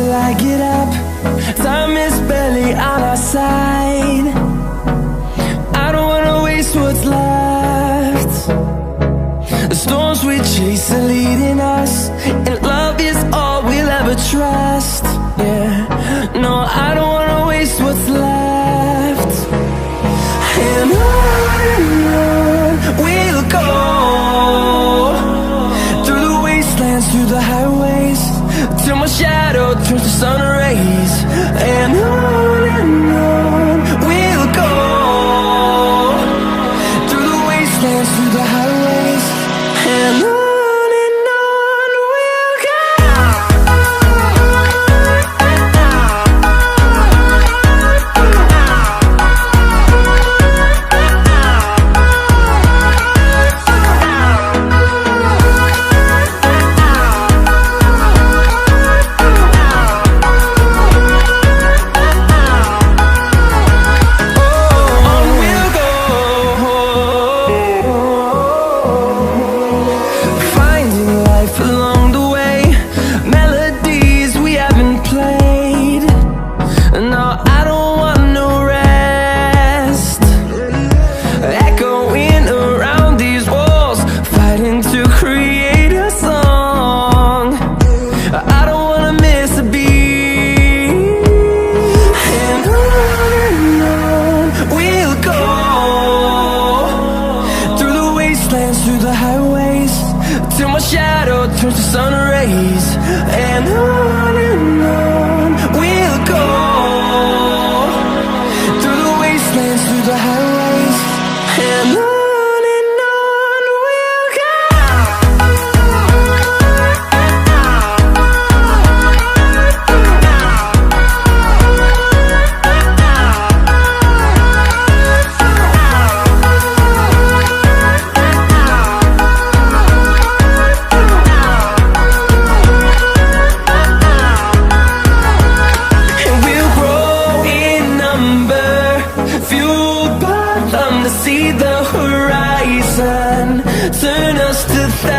till I get up. Time is barely on our side. I don't wanna waste what's left. The storms we chase are leading us, and love is all we'll ever trust. Yeah, no, I don't wanna waste what's left. And on we'll go, through the wastelands, through the highways, till my shadow turns to sun rays. And on we'll go, through the wastelands, through the highways, and on we'll go. Through the highways, till my shadow turns to sun rays. And on we'll go, through the wastelands, through the highways, and on we'll go. See the horizon, turn us to thousands.